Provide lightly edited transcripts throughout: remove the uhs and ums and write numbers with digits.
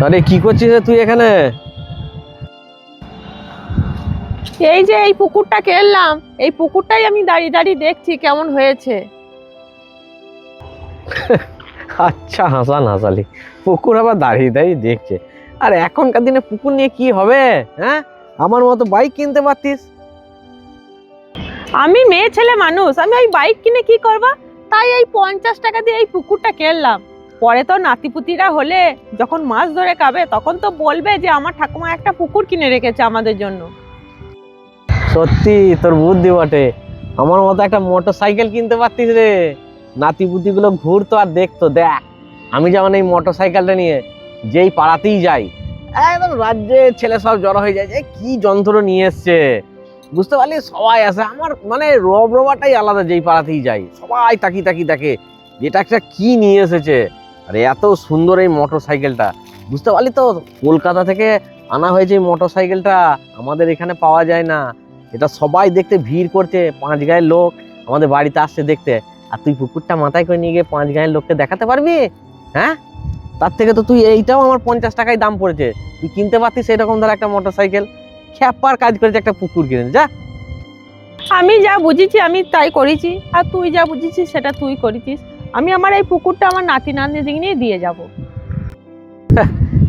আরে কি করছিস রে তুই এখানে? এই যে এই পুকুরটা কেললাম, এই পুকুরটাই আমি দাঁড়িয়ে দাঁড়িয়ে দেখছি কেমন হয়েছে। আচ্ছা, হাসান হাসালি, পুকুর আবার দাঁড়িয়ে দাঁড়িয়ে দেখছে। আর এখনকার দিনে পুকুর নিয়ে কি হবে? হ্যাঁ, আমার মতো বাইক কিনতে পারতিস। আমি মেয়ে ছেলে মানুষ, আমি ওই বাইক কিনে কি করবা? তাই এই 50 টাকা দিয়ে এই পুকুরটা কেললাম। পরে তো নাতিপুতিরা হলে যখন মাছ ধরে খাবে তখন তো বলবে যে আমার ঠাকুমা একটা পুকুর কিনে রেখেছে আমাদের জন্য। সত্যি তোর বুদ্ধি বটে। আমার মতো একটা মোটর সাইকেল কিনতে পারতিস রে, নাতিপুতি গুলো ঘুরতো আর দেখতো। দেখ, আমি যেমন এই মোটর সাইকেলটা নিয়ে যেই পাড়াতেই যাই, একদম রাজ্যের ছেলে সব জড়ো হয়ে যায় যে কি যন্ত্র নিয়ে এসছে। বুঝতে পারলি, সবাই আসে। আমার মানে রবাটাই আলাদা, যেই পাড়াতেই যাই সবাই তাকি তাকি দেখে যেটা একটা কি নিয়ে এসেছে। আর এত সুন্দর এই মোটর সাইকেলটা, বুঝতে পারলি তো, কলকাতা থেকে আনা হয়েছে এই মোটর সাইকেলটা, আমাদের এখানে পাওয়া যায় না। এটা সবাই দেখতে ভিড় করছে, 5 গায়ের লোক আমাদের বাড়িতে আসছে দেখতে। আর তুই পুকুরটা মাথায় করে নিয়ে গিয়ে 5 গায়ের লোককে দেখাতে পারবি? হ্যাঁ, তার থেকে তো তুই এইটাও আমার 50 টাকায় দাম পড়েছে, তুই কিনতে পারতিস এরকম ধর একটা মোটর সাইকেল। খ্যাপার কাজ করেছে, একটা পুকুর কিনে যা। আমি যা বুঝেছি আমি তাই করেছি, আর তুই যা বুঝেছিস সেটা তুই করেছিস। আমি আমার এই পুকুরটা আমার নাতি নাতনিদের নিয়ে দিয়ে যাব।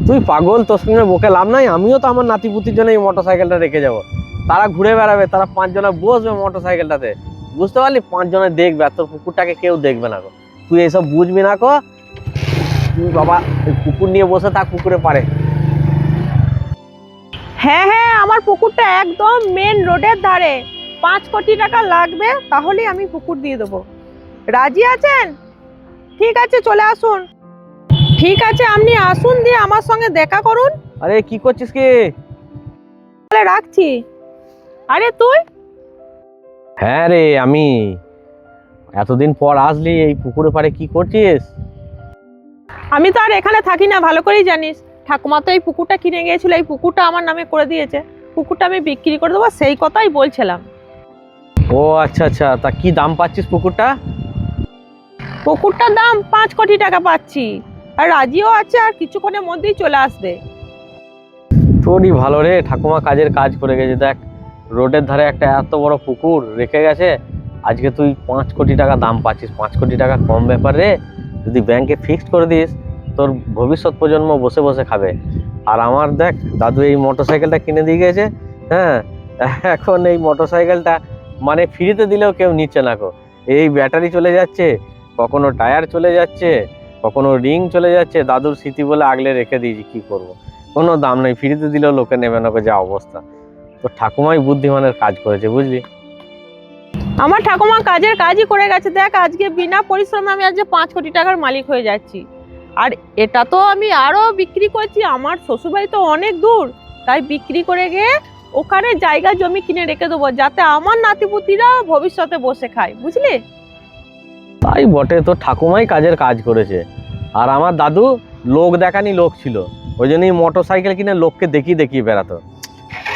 তুই পাগল, তোর সঙ্গে বকে লাভ নাই। আমিও তো আমার নাতিপুতির জন্য এই মোটর সাইকেলটা রেখে যাব। তারা ঘুরে বেড়াবে, তারা 5 জনে বসবে মোটর সাইকেলটাতে, বুঝতে পারলি, 5 জনে দেখবে। আর তোর পুকুরটাকে কেউ দেখবে না গো। তুই এইসব বুঝবি না গো। তুই বাবা পুকুর নিয়ে বসে থাক, পুকুরে পারে। হ্যাঁ হ্যাঁ, আমার পুকুরটা একদম মেন রোডের ধারে। 5 কোটি টাকা লাগবে, তাহলেই আমি পুকুর দিয়ে দেবো। রাজি আছেন? ঠিক আছে, চলে আসুন। ঠিক আছে, আপনি আসুন, দিয়ে আমার সঙ্গে দেখা করুন। আরে কি করছিস কি? তাহলে রাখছি। আরে তুই? হ্যাঁ রে, আমি। এতদিন পর আসলি, এই পুকুরে পাড়ে কি করছিস? আমি তো আর এখানে থাকি না, ভালো করেই জানিস। ঠাকুমা তো এই পুকুরটা কিনে গিয়েছিল, এই পুকুরটা আমার নামে করে দিয়েছে। পুকুরটা আমি বিক্রি করে দেবো, সেই কথাই বলছিলাম। ও আচ্ছা আচ্ছা, তা কি দাম পাচ্ছিস পুকুরটা? পুকুরটার দাম 5 কোটি টাকা পাচ্ছি। আর রাজিও আছে, আর কিছুক্ষণের মধ্যেই চলে আসবে। তোরই ভালো রে, ঠাকুমা কাজের কাজ করে গেছে। দেখ, রোডের ধারে একটা এত বড় পুকুর রেখে গেছে, আজকে তুই 5 কোটি টাকা দাম পাচ্ছিস। 5 কোটি টাকা কম ব্যাপার রে। যদি ব্যাংকে ফিক্সড করে দিস, তোর ভবিষ্যৎ প্রজন্ম বসে বসে খাবে। আর আমার দেখ, দাদু এই মোটর সাইকেলটা কিনে দিয়ে গেছে। হ্যাঁ, এখন এই মোটর সাইকেলটা মানে ফ্রিতে দিলেও কেউ নিচ্ছে না গো। এই ব্যাটারি চলে যাচ্ছে, কখনো টায়ার চলে যাচ্ছে, কখনো রিং চলে যাচ্ছে। দাদুর স্মৃতি বলে আগলে রেখে দিয়েছি, কি করব। কোনো দাম নেই, ফ্রিতে দিলেও লোকে নেবে না, যা অবস্থা। তো ঠাকুমাই বুদ্ধিমানের কাজ করেছে, বুঝলি। আমার ঠাকুমা কাজের কাজই করে গেছে। দেখ, আজকে বিনা পরিশ্রমে আমি আজকে 5 কোটি টাকার মালিক হয়ে যাচ্ছি। আর এটা তো আমি আরো বিক্রি করছি। আমার শ্বশুরবাড়ি তো অনেক দূর, তাই বিক্রি করে গিয়ে ওখানে জায়গা জমি কিনে রেখে দেবো, যাতে আমার নাতিপুতিরা ভবিষ্যতে বসে খায়, বুঝলি। তাই বটে, তো ঠাকুমাই কাজের কাজ করেছে। আর আমার দাদু লোক দেখানি লোক ছিল, ওই জন্যই মোটর সাইকেল কিনে লোককে দেখিয়ে দেখিয়ে বেড়াতো।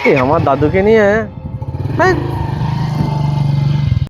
এই আমার দাদুকে নিয়ে, হ্যাঁ,